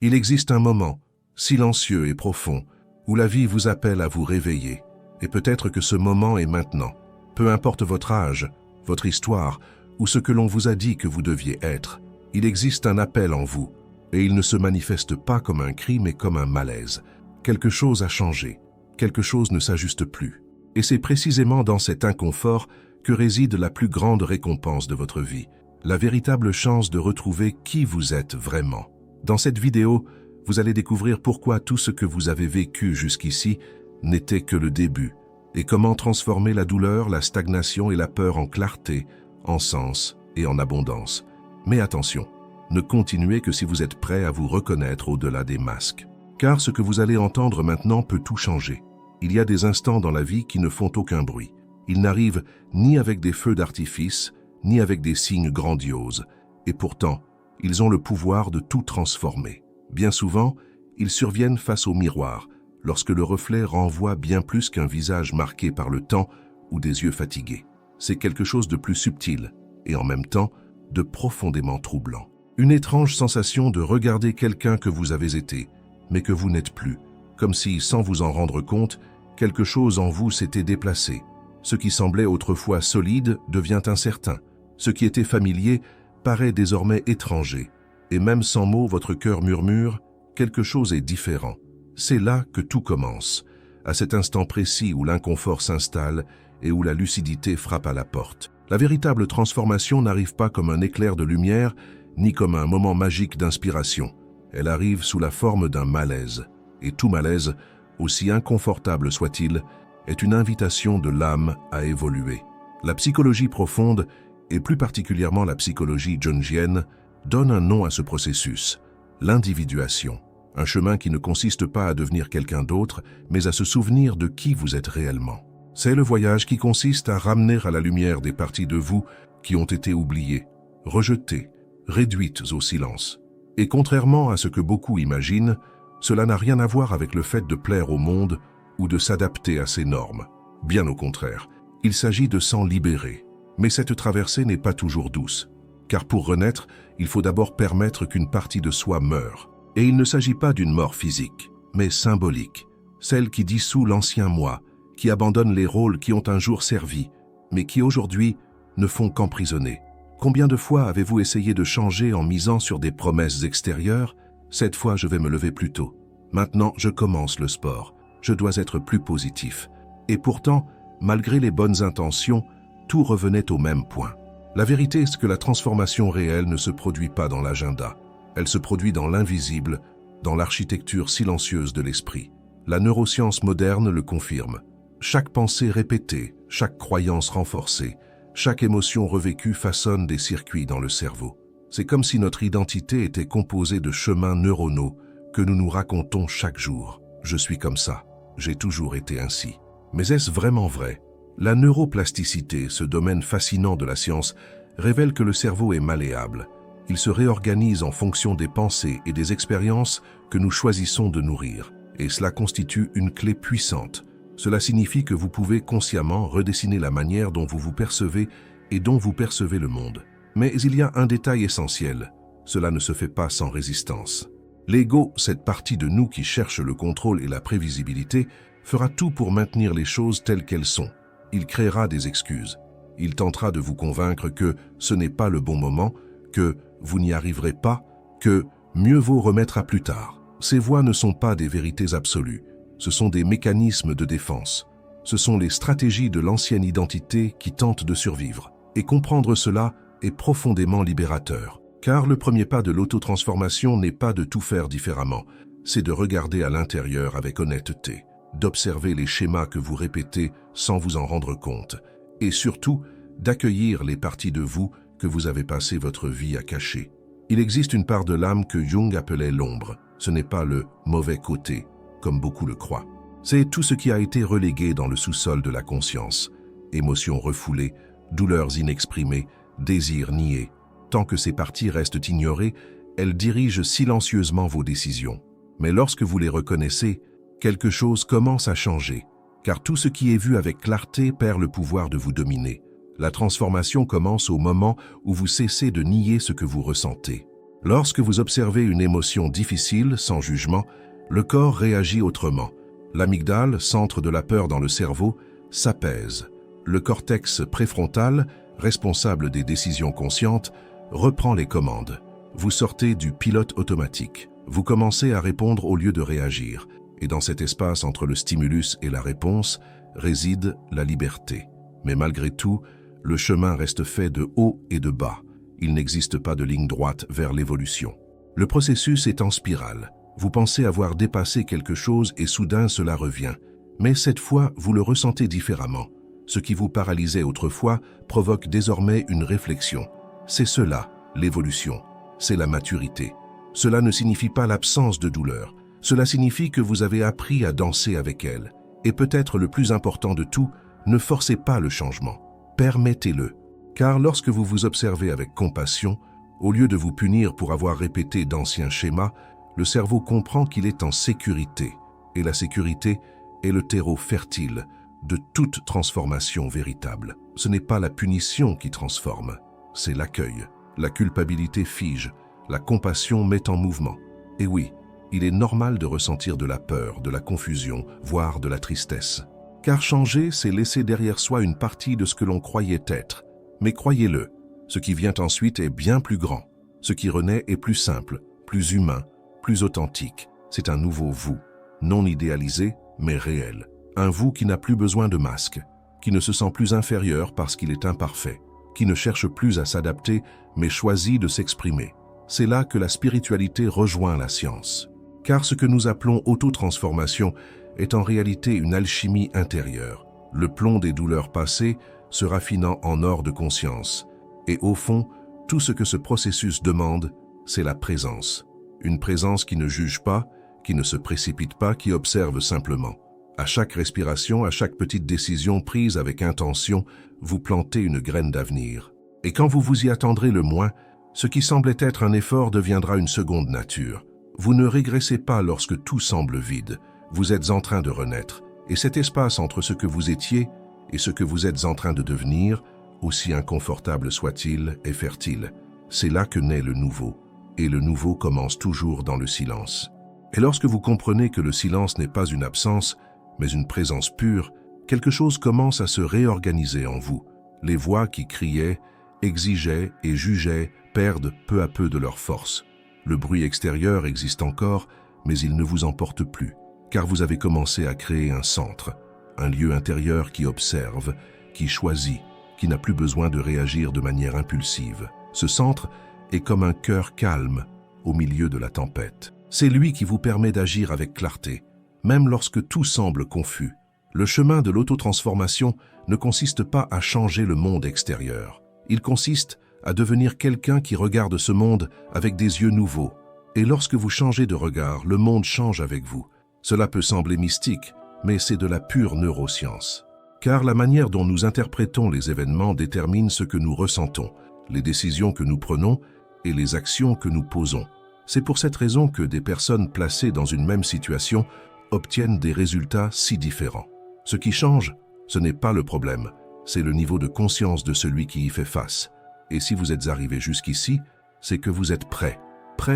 Il existe un moment, silencieux et profond, où la vie vous appelle à vous réveiller. Et peut-être que ce moment est maintenant. Peu importe votre âge, votre histoire, ou ce que l'on vous a dit que vous deviez être, il existe un appel en vous, et il ne se manifeste pas comme un cri mais comme un malaise. Quelque chose a changé, quelque chose ne s'ajuste plus. Et c'est précisément dans cet inconfort que réside la plus grande récompense de votre vie, la véritable chance de retrouver qui vous êtes vraiment. Dans cette vidéo, vous allez découvrir pourquoi tout ce que vous avez vécu jusqu'ici n'était que le début, et comment transformer la douleur, la stagnation et la peur en clarté, en sens et en abondance. Mais attention, ne continuez que si vous êtes prêt à vous reconnaître au-delà des masques. Car ce que vous allez entendre maintenant peut tout changer. Il y a des instants dans la vie qui ne font aucun bruit. Ils n'arrivent ni avec des feux d'artifice, ni avec des signes grandioses. Et pourtant, ils ont le pouvoir de tout transformer. Bien souvent, ils surviennent face au miroir, lorsque le reflet renvoie bien plus qu'un visage marqué par le temps ou des yeux fatigués. C'est quelque chose de plus subtil et en même temps de profondément troublant. Une étrange sensation de regarder quelqu'un que vous avez été, mais que vous n'êtes plus, comme si, sans vous en rendre compte, quelque chose en vous s'était déplacé. Ce qui semblait autrefois solide devient incertain. Ce qui était familier paraît désormais étranger. Et même sans mots, votre cœur murmure « quelque chose est différent ». C'est là que tout commence, à cet instant précis où l'inconfort s'installe et où la lucidité frappe à la porte. La véritable transformation n'arrive pas comme un éclair de lumière, ni comme un moment magique d'inspiration. Elle arrive sous la forme d'un malaise. Et tout malaise, aussi inconfortable soit-il, est une invitation de l'âme à évoluer. La psychologie profonde, et plus particulièrement la psychologie jungienne, donne un nom à ce processus, l'individuation. Un chemin qui ne consiste pas à devenir quelqu'un d'autre, mais à se souvenir de qui vous êtes réellement. C'est le voyage qui consiste à ramener à la lumière des parties de vous qui ont été oubliées, rejetées, réduites au silence. Et contrairement à ce que beaucoup imaginent, cela n'a rien à voir avec le fait de plaire au monde ou de s'adapter à ses normes. Bien au contraire, il s'agit de s'en libérer. Mais cette traversée n'est pas toujours douce, car pour renaître, il faut d'abord permettre qu'une partie de soi meure. Et il ne s'agit pas d'une mort physique, mais symbolique, celle qui dissout l'ancien moi, qui abandonne les rôles qui ont un jour servi, mais qui aujourd'hui ne font qu'emprisonner. Combien de fois avez-vous essayé de changer en misant sur des promesses extérieures ? Cette fois, je vais me lever plus tôt. Maintenant, je commence le sport. Je dois être plus positif. Et pourtant, malgré les bonnes intentions, tout revenait au même point. La vérité est que la transformation réelle ne se produit pas dans l'agenda. Elle se produit dans l'invisible, dans l'architecture silencieuse de l'esprit. La neuroscience moderne le confirme. Chaque pensée répétée, chaque croyance renforcée, chaque émotion revécue façonne des circuits dans le cerveau. C'est comme si notre identité était composée de chemins neuronaux que nous nous racontons chaque jour. Je suis comme ça, j'ai toujours été ainsi. Mais est-ce vraiment vrai ? La neuroplasticité, ce domaine fascinant de la science, révèle que le cerveau est malléable. Il se réorganise en fonction des pensées et des expériences que nous choisissons de nourrir. Et cela constitue une clé puissante. Cela signifie que vous pouvez consciemment redessiner la manière dont vous vous percevez et dont vous percevez le monde. Mais il y a un détail essentiel. Cela ne se fait pas sans résistance. L'ego, cette partie de nous qui cherche le contrôle et la prévisibilité, fera tout pour maintenir les choses telles qu'elles sont. Il créera des excuses. Il tentera de vous convaincre que ce n'est pas le bon moment, que vous n'y arriverez pas, que mieux vaut remettre à plus tard. Ces voix ne sont pas des vérités absolues. Ce sont des mécanismes de défense. Ce sont les stratégies de l'ancienne identité qui tentent de survivre. Et comprendre cela est profondément libérateur. Car le premier pas de l'autotransformation n'est pas de tout faire différemment, c'est de regarder à l'intérieur avec honnêteté, d'observer les schémas que vous répétez sans vous en rendre compte, et surtout d'accueillir les parties de vous que vous avez passé votre vie à cacher. Il existe une part de l'âme que Jung appelait l'ombre. Ce n'est pas le mauvais côté, comme beaucoup le croient. C'est tout ce qui a été relégué dans le sous-sol de la conscience. Émotions refoulées, douleurs inexprimées, désirs niés. Tant que ces parties restent ignorées, elles dirigent silencieusement vos décisions. Mais lorsque vous les reconnaissez, quelque chose commence à changer, car tout ce qui est vu avec clarté perd le pouvoir de vous dominer. La transformation commence au moment où vous cessez de nier ce que vous ressentez. Lorsque vous observez une émotion difficile, sans jugement, le corps réagit autrement. L'amygdale, centre de la peur dans le cerveau, s'apaise. Le cortex préfrontal, responsable des décisions conscientes, reprend les commandes. Vous sortez du pilote automatique. Vous commencez à répondre au lieu de réagir. Et dans cet espace entre le stimulus et la réponse réside la liberté. Mais malgré tout, le chemin reste fait de haut et de bas. Il n'existe pas de ligne droite vers l'évolution. Le processus est en spirale. Vous pensez avoir dépassé quelque chose et soudain cela revient. Mais cette fois, vous le ressentez différemment. Ce qui vous paralysait autrefois provoque désormais une réflexion. C'est cela, l'évolution. C'est la maturité. Cela ne signifie pas l'absence de douleur. Cela signifie que vous avez appris à danser avec elle. Et peut-être le plus important de tout, ne forcez pas le changement. Permettez-le. Car lorsque vous vous observez avec compassion, au lieu de vous punir pour avoir répété d'anciens schémas, le cerveau comprend qu'il est en sécurité. Et la sécurité est le terreau fertile de toute transformation véritable. Ce n'est pas la punition qui transforme, c'est l'accueil. La culpabilité fige, la compassion met en mouvement. Et oui, il est normal de ressentir de la peur, de la confusion, voire de la tristesse. Car changer, c'est laisser derrière soi une partie de ce que l'on croyait être. Mais croyez-le, ce qui vient ensuite est bien plus grand. Ce qui renaît est plus simple, plus humain, plus authentique. C'est un nouveau vous, non idéalisé, mais réel. Un vous qui n'a plus besoin de masque, qui ne se sent plus inférieur parce qu'il est imparfait, qui ne cherche plus à s'adapter, mais choisit de s'exprimer. C'est là que la spiritualité rejoint la science. Car ce que nous appelons autotransformation est en réalité une alchimie intérieure, le plomb des douleurs passées se raffinant en or de conscience. Et au fond, tout ce que ce processus demande, c'est la présence. Une présence qui ne juge pas, qui ne se précipite pas, qui observe simplement. À chaque respiration, à chaque petite décision prise avec intention, vous plantez une graine d'avenir. Et quand vous vous y attendrez le moins, ce qui semblait être un effort deviendra une seconde nature. Vous ne régressez pas lorsque tout semble vide. Vous êtes en train de renaître. Et cet espace entre ce que vous étiez et ce que vous êtes en train de devenir, aussi inconfortable soit-il, est fertile. C'est là que naît le nouveau. Et le nouveau commence toujours dans le silence. Et lorsque vous comprenez que le silence n'est pas une absence, mais une présence pure, quelque chose commence à se réorganiser en vous. Les voix qui criaient, exigeaient et jugeaient perdent peu à peu de leur force. Le bruit extérieur existe encore, mais il ne vous emporte plus, car vous avez commencé à créer un centre, un lieu intérieur qui observe, qui choisit, qui n'a plus besoin de réagir de manière impulsive. Ce centre est comme un cœur calme au milieu de la tempête. C'est lui qui vous permet d'agir avec clarté, même lorsque tout semble confus. Le chemin de l'autotransformation ne consiste pas à changer le monde extérieur. Il consiste à devenir quelqu'un qui regarde ce monde avec des yeux nouveaux. Et lorsque vous changez de regard, le monde change avec vous. Cela peut sembler mystique, mais c'est de la pure neuroscience. Car la manière dont nous interprétons les événements détermine ce que nous ressentons, les décisions que nous prenons et les actions que nous posons. C'est pour cette raison que des personnes placées dans une même situation obtiennent des résultats si différents. Ce qui change, ce n'est pas le problème, c'est le niveau de conscience de celui qui y fait face. Et si vous êtes arrivé jusqu'ici, c'est que vous êtes prêt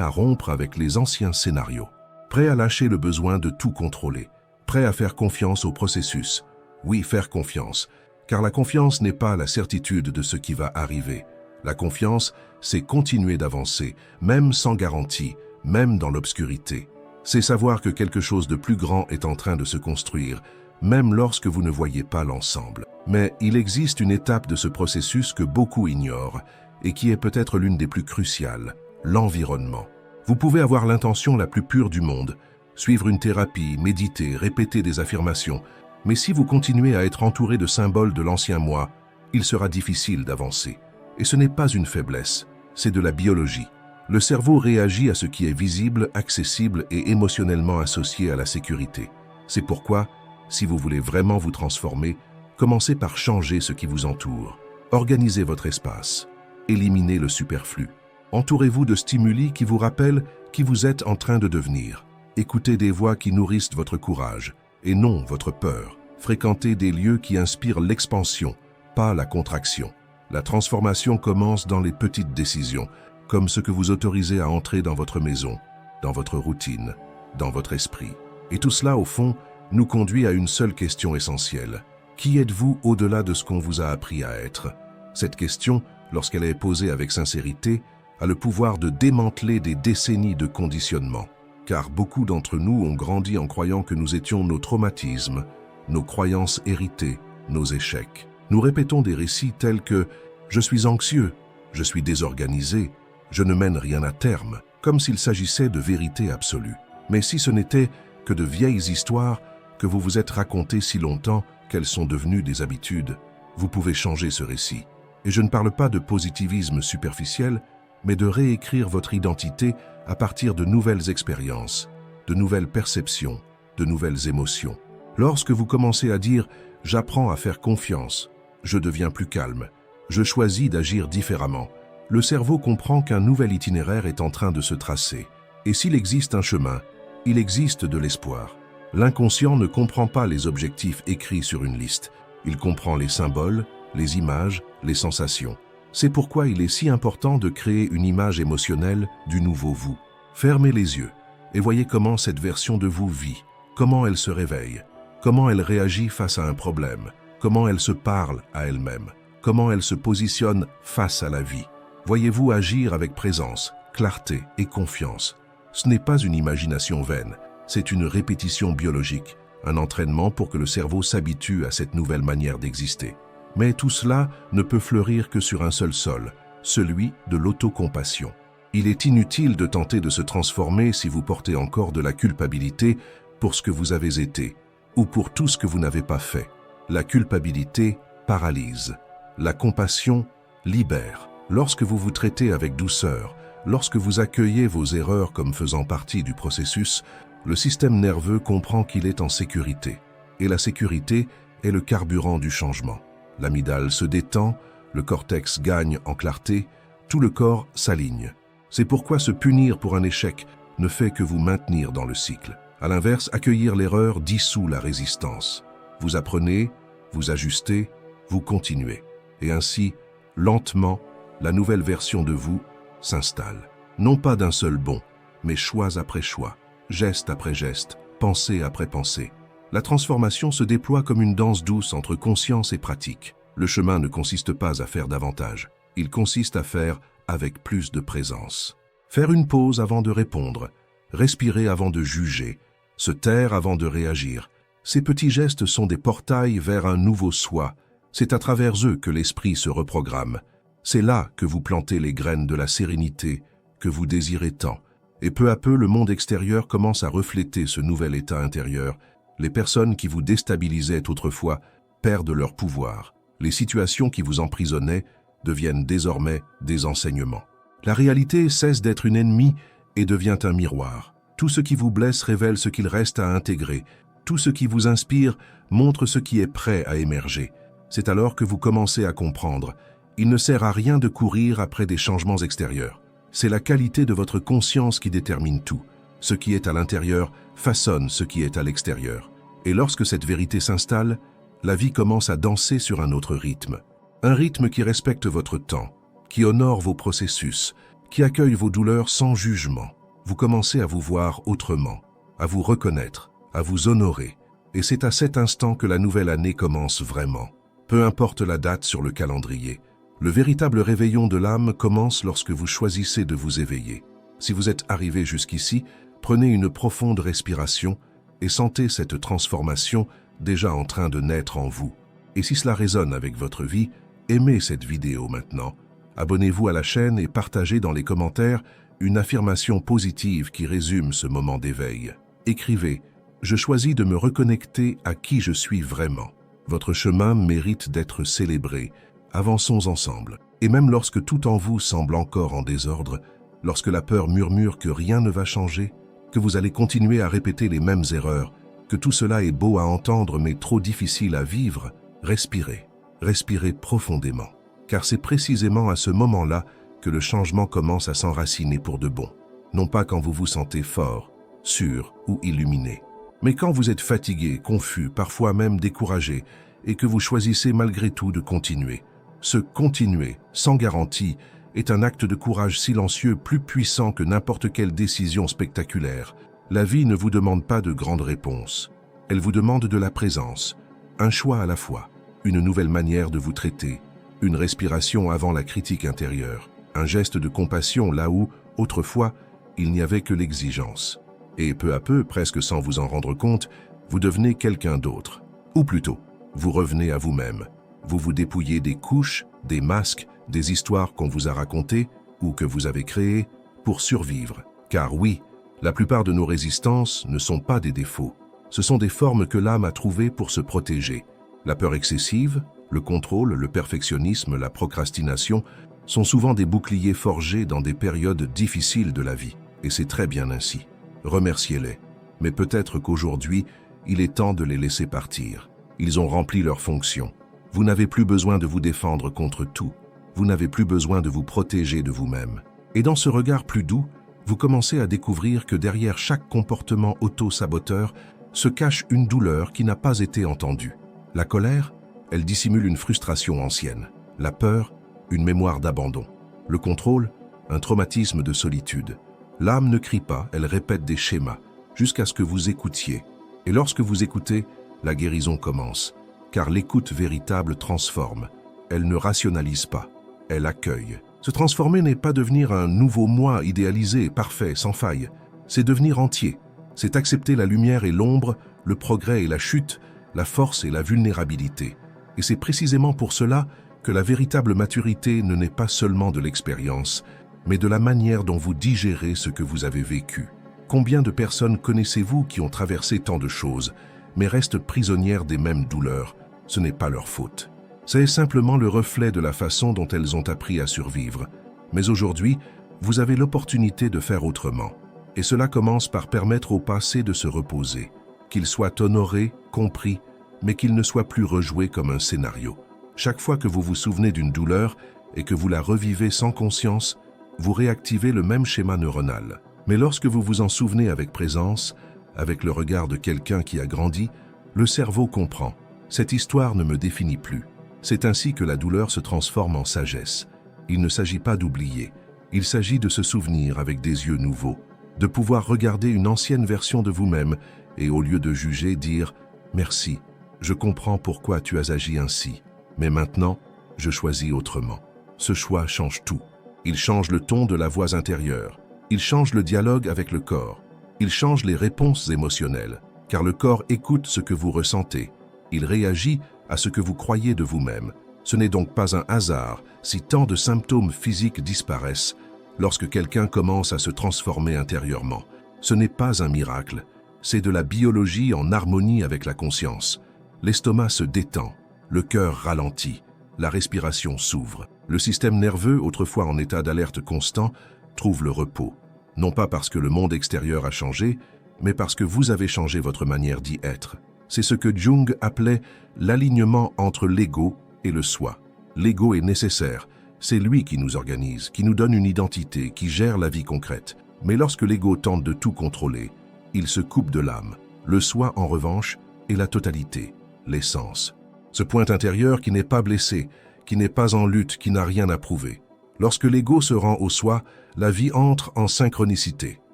à rompre avec les anciens scénarios, prêt à lâcher le besoin de tout contrôler, prêt à faire confiance au processus. Oui, faire confiance, car la confiance n'est pas la certitude de ce qui va arriver. La confiance, c'est continuer d'avancer, même sans garantie, même dans l'obscurité. C'est savoir que quelque chose de plus grand est en train de se construire, même lorsque vous ne voyez pas l'ensemble. Mais il existe une étape de ce processus que beaucoup ignorent et qui est peut-être l'une des plus cruciales, l'environnement. Vous pouvez avoir l'intention la plus pure du monde, suivre une thérapie, méditer, répéter des affirmations, mais si vous continuez à être entouré de symboles de l'ancien moi, il sera difficile d'avancer. Et ce n'est pas une faiblesse, c'est de la biologie. Le cerveau réagit à ce qui est visible, accessible et émotionnellement associé à la sécurité. C'est pourquoi, si vous voulez vraiment vous transformer, commencez par changer ce qui vous entoure. Organisez votre espace. Éliminez le superflu. Entourez-vous de stimuli qui vous rappellent qui vous êtes en train de devenir. Écoutez des voix qui nourrissent votre courage, et non votre peur. Fréquentez des lieux qui inspirent l'expansion, pas la contraction. La transformation commence dans les petites décisions, comme ce que vous autorisez à entrer dans votre maison, dans votre routine, dans votre esprit. Et tout cela, au fond, nous conduit à une seule question essentielle. Qui êtes-vous au-delà de ce qu'on vous a appris à être? Cette question, lorsqu'elle est posée avec sincérité, a le pouvoir de démanteler des décennies de conditionnement. Car beaucoup d'entre nous ont grandi en croyant que nous étions nos traumatismes, nos croyances héritées, nos échecs. Nous répétons des récits tels que « je suis anxieux »,« je suis désorganisé »,« je ne mène rien à terme », comme s'il s'agissait de vérité absolue. Mais si ce n'était que de vieilles histoires que vous vous êtes racontées si longtemps qu'elles sont devenues des habitudes, vous pouvez changer ce récit. Et je ne parle pas de positivisme superficiel, mais de réécrire votre identité à partir de nouvelles expériences, de nouvelles perceptions, de nouvelles émotions. Lorsque vous commencez à dire « j'apprends à faire confiance »,« je deviens plus calme »,« je choisis d'agir différemment », le cerveau comprend qu'un nouvel itinéraire est en train de se tracer. Et s'il existe un chemin, il existe de l'espoir. L'inconscient ne comprend pas les objectifs écrits sur une liste. Il comprend les symboles, les images, les sensations. C'est pourquoi il est si important de créer une image émotionnelle du nouveau vous. Fermez les yeux et voyez comment cette version de vous vit, comment elle se réveille, comment elle réagit face à un problème, comment elle se parle à elle-même, comment elle se positionne face à la vie. Voyez-vous agir avec présence, clarté et confiance. Ce n'est pas une imagination vaine, c'est une répétition biologique, un entraînement pour que le cerveau s'habitue à cette nouvelle manière d'exister. Mais tout cela ne peut fleurir que sur un seul sol, celui de l'autocompassion. Il est inutile de tenter de se transformer si vous portez encore de la culpabilité pour ce que vous avez été, ou pour tout ce que vous n'avez pas fait. La culpabilité paralyse. La compassion libère. Lorsque vous vous traitez avec douceur, lorsque vous accueillez vos erreurs comme faisant partie du processus, le système nerveux comprend qu'il est en sécurité. Et la sécurité est le carburant du changement. L'amygdale se détend, le cortex gagne en clarté, tout le corps s'aligne. C'est pourquoi se punir pour un échec ne fait que vous maintenir dans le cycle. À l'inverse, accueillir l'erreur dissout la résistance. Vous apprenez, vous ajustez, vous continuez. Et ainsi, lentement, la nouvelle version de vous s'installe. Non pas d'un seul bond, mais choix après choix, geste après geste, pensée après pensée. La transformation se déploie comme une danse douce entre conscience et pratique. Le chemin ne consiste pas à faire davantage, il consiste à faire avec plus de présence. Faire une pause avant de répondre, respirer avant de juger, se taire avant de réagir. Ces petits gestes sont des portails vers un nouveau soi. C'est à travers eux que l'esprit se reprogramme. C'est là que vous plantez les graines de la sérénité que vous désirez tant. Et peu à peu, le monde extérieur commence à refléter ce nouvel état intérieur. Les personnes qui vous déstabilisaient autrefois perdent leur pouvoir. Les situations qui vous emprisonnaient deviennent désormais des enseignements. La réalité cesse d'être une ennemie et devient un miroir. Tout ce qui vous blesse révèle ce qu'il reste à intégrer. Tout ce qui vous inspire montre ce qui est prêt à émerger. C'est alors que vous commencez à comprendre. Il ne sert à rien de courir après des changements extérieurs. C'est la qualité de votre conscience qui détermine tout. Ce qui est à l'intérieur façonne ce qui est à l'extérieur. Et lorsque cette vérité s'installe, la vie commence à danser sur un autre rythme. Un rythme qui respecte votre temps, qui honore vos processus, qui accueille vos douleurs sans jugement. Vous commencez à vous voir autrement, à vous reconnaître, à vous honorer. Et c'est à cet instant que la nouvelle année commence vraiment. Peu importe la date sur le calendrier. Le véritable réveillon de l'âme commence lorsque vous choisissez de vous éveiller. Si vous êtes arrivé jusqu'ici, prenez une profonde respiration et sentez cette transformation déjà en train de naître en vous. Et si cela résonne avec votre vie, aimez cette vidéo maintenant. Abonnez-vous à la chaîne et partagez dans les commentaires une affirmation positive qui résume ce moment d'éveil. Écrivez « Je choisis de me reconnecter à qui je suis vraiment ». Votre chemin mérite d'être célébré. Avançons ensemble. Et même lorsque tout en vous semble encore en désordre, lorsque la peur murmure que rien ne va changer, que vous allez continuer à répéter les mêmes erreurs, que tout cela est beau à entendre mais trop difficile à vivre, respirez. Respirez profondément. Car c'est précisément à ce moment-là que le changement commence à s'enraciner pour de bon. Non pas quand vous vous sentez fort, sûr ou illuminé, mais quand vous êtes fatigué, confus, parfois même découragé, et que vous choisissez malgré tout de continuer. Ce continuer, sans garantie, est un acte de courage silencieux plus puissant que n'importe quelle décision spectaculaire. La vie ne vous demande pas de grandes réponses. Elle vous demande de la présence, un choix à la fois, une nouvelle manière de vous traiter, une respiration avant la critique intérieure, un geste de compassion là où, autrefois, il n'y avait que l'exigence. Et peu à peu, presque sans vous en rendre compte, vous devenez quelqu'un d'autre. Ou plutôt, vous revenez à vous-même. Vous vous dépouillez des couches, des masques, des histoires qu'on vous a racontées ou que vous avez créées pour survivre. Car oui, la plupart de nos résistances ne sont pas des défauts. Ce sont des formes que l'âme a trouvées pour se protéger. La peur excessive, le contrôle, le perfectionnisme, la procrastination sont souvent des boucliers forgés dans des périodes difficiles de la vie. Et c'est très bien ainsi. Remerciez-les. Mais peut-être qu'aujourd'hui, il est temps de les laisser partir. Ils ont rempli leur fonction. Vous n'avez plus besoin de vous défendre contre tout. Vous n'avez plus besoin de vous protéger de vous-même. Et dans ce regard plus doux, vous commencez à découvrir que derrière chaque comportement auto-saboteur se cache une douleur qui n'a pas été entendue. La colère, elle dissimule une frustration ancienne. La peur, une mémoire d'abandon. Le contrôle, un traumatisme de solitude. L'âme ne crie pas, elle répète des schémas, jusqu'à ce que vous écoutiez. Et lorsque vous écoutez, la guérison commence. Car l'écoute véritable transforme. Elle ne rationalise pas, elle accueille. Se transformer n'est pas devenir un nouveau moi idéalisé, parfait, sans faille. C'est devenir entier. C'est accepter la lumière et l'ombre, le progrès et la chute, la force et la vulnérabilité. Et c'est précisément pour cela que la véritable maturité ne naît pas seulement de l'expérience, mais de la manière dont vous digérez ce que vous avez vécu. Combien de personnes connaissez-vous qui ont traversé tant de choses, mais restent prisonnières des mêmes douleurs? Ce n'est pas leur faute. C'est simplement le reflet de la façon dont elles ont appris à survivre. Mais aujourd'hui, vous avez l'opportunité de faire autrement. Et cela commence par permettre au passé de se reposer, qu'il soit honoré, compris, mais qu'il ne soit plus rejoué comme un scénario. Chaque fois que vous vous souvenez d'une douleur et que vous la revivez sans conscience, vous réactivez le même schéma neuronal. Mais lorsque vous vous en souvenez avec présence, avec le regard de quelqu'un qui a grandi, le cerveau comprend. Cette histoire ne me définit plus. C'est ainsi que la douleur se transforme en sagesse. Il ne s'agit pas d'oublier. Il s'agit de se souvenir avec des yeux nouveaux, de pouvoir regarder une ancienne version de vous-même et au lieu de juger, dire « Merci, je comprends pourquoi tu as agi ainsi, mais maintenant, je choisis autrement. » Ce choix change tout. Il change le ton de la voix intérieure. Il change le dialogue avec le corps. Il change les réponses émotionnelles, car le corps écoute ce que vous ressentez. Il réagit à ce que vous croyez de vous-même. Ce n'est donc pas un hasard si tant de symptômes physiques disparaissent lorsque quelqu'un commence à se transformer intérieurement. Ce n'est pas un miracle, c'est de la biologie en harmonie avec la conscience. L'estomac se détend, le cœur ralentit, la respiration s'ouvre. Le système nerveux, autrefois en état d'alerte constant, trouve le repos. Non pas parce que le monde extérieur a changé, mais parce que vous avez changé votre manière d'y être. C'est ce que Jung appelait l'alignement entre l'ego et le soi. L'ego est nécessaire, c'est lui qui nous organise, qui nous donne une identité, qui gère la vie concrète. Mais lorsque l'ego tente de tout contrôler, il se coupe de l'âme. Le soi, en revanche, est la totalité, l'essence. Ce point intérieur qui n'est pas blessé, qui n'est pas en lutte, qui n'a rien à prouver. Lorsque l'ego se rend au soi, la vie entre en synchronicité.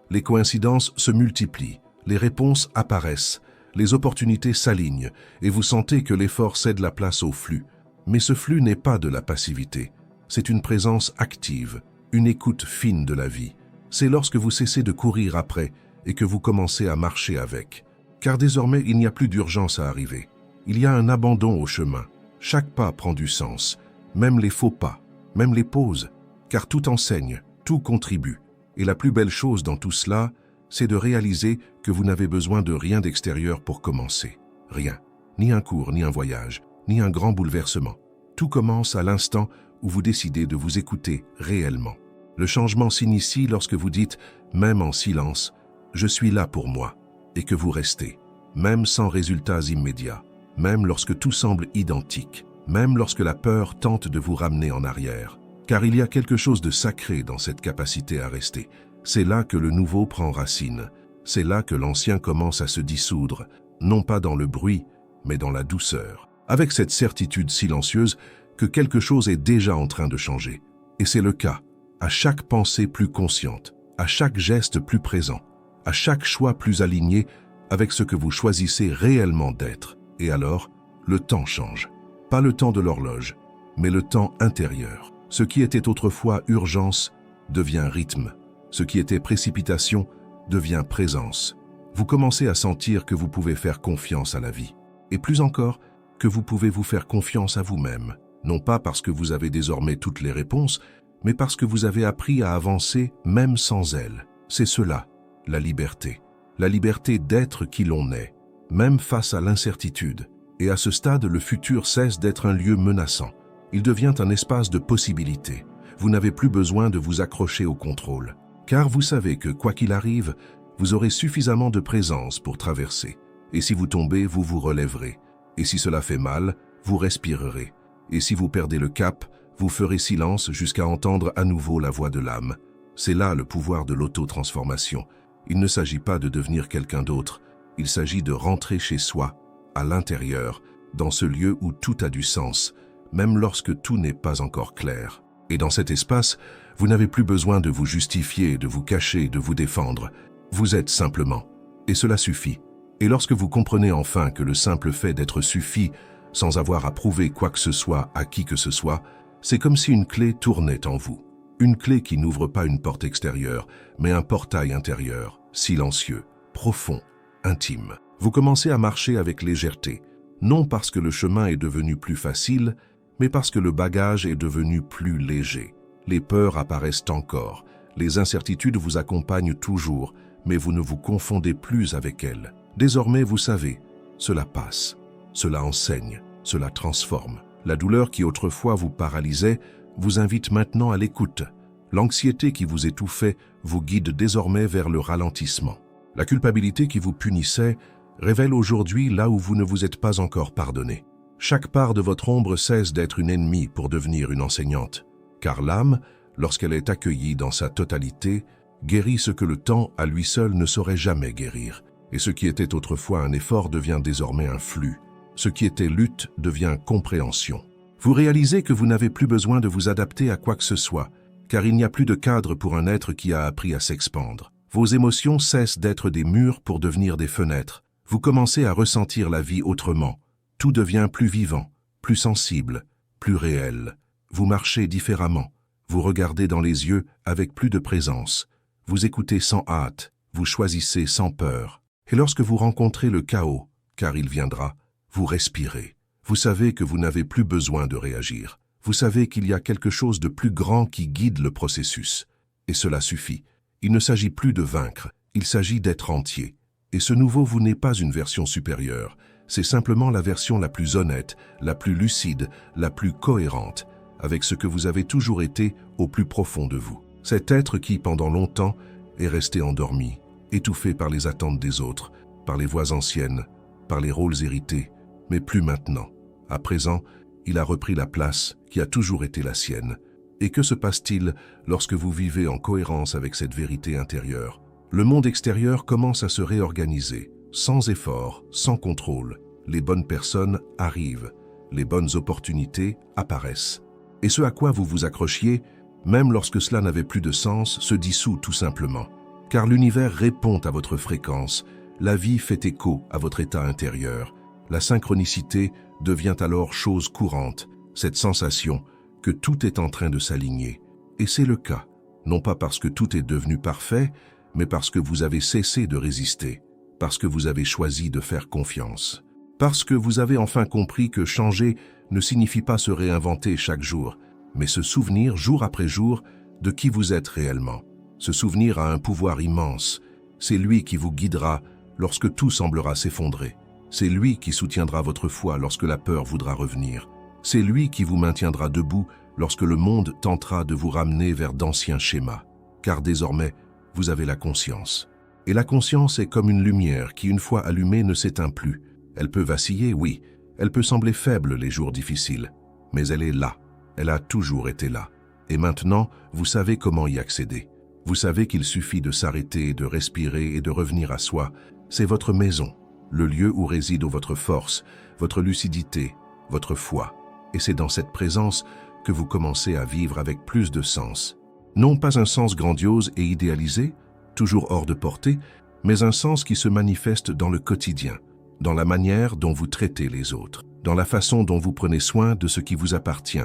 Les coïncidences se multiplient, les réponses apparaissent, les opportunités s'alignent et vous sentez que l'effort cède la place au flux. Mais ce flux n'est pas de la passivité, c'est une présence active, une écoute fine de la vie. C'est lorsque vous cessez de courir après et que vous commencez à marcher avec. Car désormais, il n'y a plus d'urgence à arriver. Il y a un abandon au chemin. Chaque pas prend du sens, même les faux pas, même les pauses, car tout enseigne, tout contribue. Et la plus belle chose dans tout cela, c'est de réaliser que vous n'avez besoin de rien d'extérieur pour commencer. Rien. Ni un cours, ni un voyage, ni un grand bouleversement. Tout commence à l'instant où vous décidez de vous écouter réellement. Le changement s'initie lorsque vous dites, même en silence, « Je suis là pour moi » et que vous restez, même sans résultats immédiats, même lorsque tout semble identique, même lorsque la peur tente de vous ramener en arrière. Car il y a quelque chose de sacré dans cette capacité à rester. C'est là que le nouveau prend racine. C'est là que l'ancien commence à se dissoudre, non pas dans le bruit, mais dans la douceur. Avec cette certitude silencieuse que quelque chose est déjà en train de changer. Et c'est le cas, à chaque pensée plus consciente, à chaque geste plus présent, à chaque choix plus aligné avec ce que vous choisissez réellement d'être. Et alors, le temps change. Pas le temps de l'horloge, mais le temps intérieur. Ce qui était autrefois urgence devient rythme. Ce qui était précipitation devient présence. Vous commencez à sentir que vous pouvez faire confiance à la vie. Et plus encore, que vous pouvez vous faire confiance à vous-même. Non pas parce que vous avez désormais toutes les réponses, mais parce que vous avez appris à avancer même sans elles. C'est cela, la liberté. La liberté d'être qui l'on est, même face à l'incertitude. Et à ce stade, le futur cesse d'être un lieu menaçant. Il devient un espace de possibilités. Vous n'avez plus besoin de vous accrocher au contrôle. Car vous savez que, quoi qu'il arrive, vous aurez suffisamment de présence pour traverser. Et si vous tombez, vous vous relèverez. Et si cela fait mal, vous respirerez. Et si vous perdez le cap, vous ferez silence jusqu'à entendre à nouveau la voix de l'âme. C'est là le pouvoir de l'auto-transformation. Il ne s'agit pas de devenir quelqu'un d'autre, il s'agit de rentrer chez soi, à l'intérieur, dans ce lieu où tout a du sens, même lorsque tout n'est pas encore clair. Et dans cet espace, vous n'avez plus besoin de vous justifier, de vous cacher, de vous défendre. Vous êtes simplement. Et cela suffit. Et lorsque vous comprenez enfin que le simple fait d'être suffit, sans avoir à prouver quoi que ce soit à qui que ce soit, c'est comme si une clé tournait en vous. Une clé qui n'ouvre pas une porte extérieure, mais un portail intérieur, silencieux, profond, intime. Vous commencez à marcher avec légèreté, non parce que le chemin est devenu plus facile, mais parce que le bagage est devenu plus léger. Les peurs apparaissent encore, les incertitudes vous accompagnent toujours, mais vous ne vous confondez plus avec elles. Désormais, vous savez, cela passe, cela enseigne, cela transforme. La douleur qui autrefois vous paralysait vous invite maintenant à l'écoute. L'anxiété qui vous étouffait vous guide désormais vers le ralentissement. La culpabilité qui vous punissait révèle aujourd'hui là où vous ne vous êtes pas encore pardonné. Chaque part de votre ombre cesse d'être une ennemie pour devenir une enseignante. Car l'âme, lorsqu'elle est accueillie dans sa totalité, guérit ce que le temps à lui seul ne saurait jamais guérir. Et ce qui était autrefois un effort devient désormais un flux. Ce qui était lutte devient compréhension. Vous réalisez que vous n'avez plus besoin de vous adapter à quoi que ce soit, car il n'y a plus de cadre pour un être qui a appris à s'expandre. Vos émotions cessent d'être des murs pour devenir des fenêtres. Vous commencez à ressentir la vie autrement. Tout devient plus vivant, plus sensible, plus réel. Vous marchez différemment. Vous regardez dans les yeux avec plus de présence. Vous écoutez sans hâte. Vous choisissez sans peur. Et lorsque vous rencontrez le chaos, car il viendra, vous respirez. Vous savez que vous n'avez plus besoin de réagir. Vous savez qu'il y a quelque chose de plus grand qui guide le processus. Et cela suffit. Il ne s'agit plus de vaincre, il s'agit d'être entier. Et ce nouveau vous n'est pas une version supérieure, c'est simplement la version la plus honnête, la plus lucide, la plus cohérente, avec ce que vous avez toujours été au plus profond de vous. Cet être qui, pendant longtemps, est resté endormi, étouffé par les attentes des autres, par les voix anciennes, par les rôles hérités, mais plus maintenant. À présent, il a repris la place qui a toujours été la sienne. Et que se passe-t-il lorsque vous vivez en cohérence avec cette vérité intérieure? Le monde extérieur commence à se réorganiser, sans effort, sans contrôle. Les bonnes personnes arrivent, les bonnes opportunités apparaissent. Et ce à quoi vous vous accrochiez, même lorsque cela n'avait plus de sens, se dissout tout simplement. Car l'univers répond à votre fréquence, la vie fait écho à votre état intérieur. La synchronicité devient alors chose courante, cette sensation que tout est en train de s'aligner. Et c'est le cas, non pas parce que tout est devenu parfait, mais parce que vous avez cessé de résister, parce que vous avez choisi de faire confiance, parce que vous avez enfin compris que changer ne signifie pas se réinventer chaque jour, mais se souvenir jour après jour de qui vous êtes réellement. Ce souvenir a un pouvoir immense. C'est lui qui vous guidera lorsque tout semblera s'effondrer. C'est lui qui soutiendra votre foi lorsque la peur voudra revenir. C'est lui qui vous maintiendra debout lorsque le monde tentera de vous ramener vers d'anciens schémas. Car désormais, vous avez la conscience. Et la conscience est comme une lumière qui, une fois allumée, ne s'éteint plus. Elle peut vaciller, oui. Elle peut sembler faible les jours difficiles. Mais elle est là. Elle a toujours été là. Et maintenant, vous savez comment y accéder. Vous savez qu'il suffit de s'arrêter, de respirer et de revenir à soi. C'est votre maison, le lieu où réside votre force, votre lucidité, votre foi. Et c'est dans cette présence que vous commencez à vivre avec plus de sens. Non pas un sens grandiose et idéalisé, toujours hors de portée, mais un sens qui se manifeste dans le quotidien, dans la manière dont vous traitez les autres, dans la façon dont vous prenez soin de ce qui vous appartient,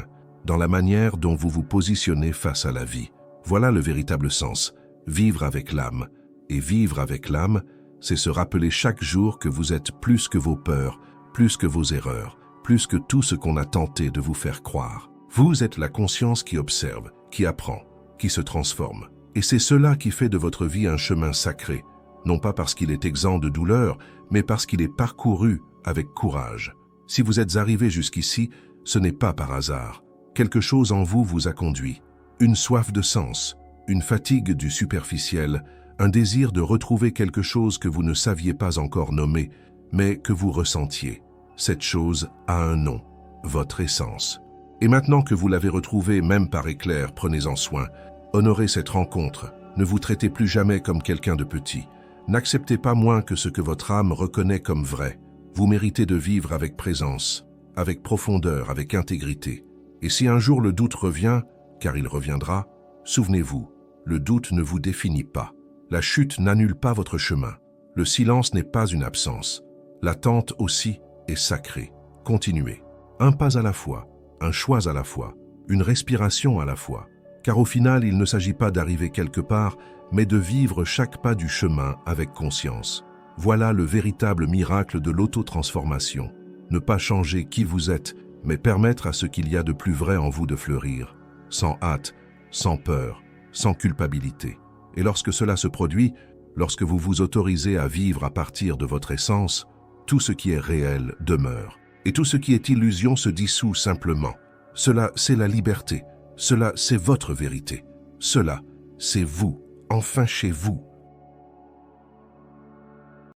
dans la manière dont vous vous positionnez face à la vie. Voilà le véritable sens, vivre avec l'âme. Et vivre avec l'âme, c'est se rappeler chaque jour que vous êtes plus que vos peurs, plus que vos erreurs, plus que tout ce qu'on a tenté de vous faire croire. Vous êtes la conscience qui observe, qui apprend, qui se transforme. Et c'est cela qui fait de votre vie un chemin sacré, non pas parce qu'il est exempt de douleur, mais parce qu'il est parcouru avec courage. Si vous êtes arrivé jusqu'ici, ce n'est pas par hasard. Quelque chose en vous vous a conduit. Une soif de sens, une fatigue du superficiel, un désir de retrouver quelque chose que vous ne saviez pas encore nommer, mais que vous ressentiez. Cette chose a un nom, votre essence. Et maintenant que vous l'avez retrouvée même par éclair, prenez-en soin. Honorez cette rencontre. Ne vous traitez plus jamais comme quelqu'un de petit. N'acceptez pas moins que ce que votre âme reconnaît comme vrai. Vous méritez de vivre avec présence, avec profondeur, avec intégrité. Et si un jour le doute revient, car il reviendra, souvenez-vous, le doute ne vous définit pas. La chute n'annule pas votre chemin. Le silence n'est pas une absence. L'attente aussi est sacrée. Continuez. Un pas à la fois, un choix à la fois, une respiration à la fois. Car au final, il ne s'agit pas d'arriver quelque part, mais de vivre chaque pas du chemin avec conscience. Voilà le véritable miracle de l'auto-transformation. Ne pas changer qui vous êtes, mais permettre à ce qu'il y a de plus vrai en vous de fleurir, sans hâte, sans peur, sans culpabilité. Et lorsque cela se produit, lorsque vous vous autorisez à vivre à partir de votre essence, tout ce qui est réel demeure. Et tout ce qui est illusion se dissout simplement. Cela, c'est la liberté. Cela, c'est votre vérité. Cela, c'est vous, enfin chez vous.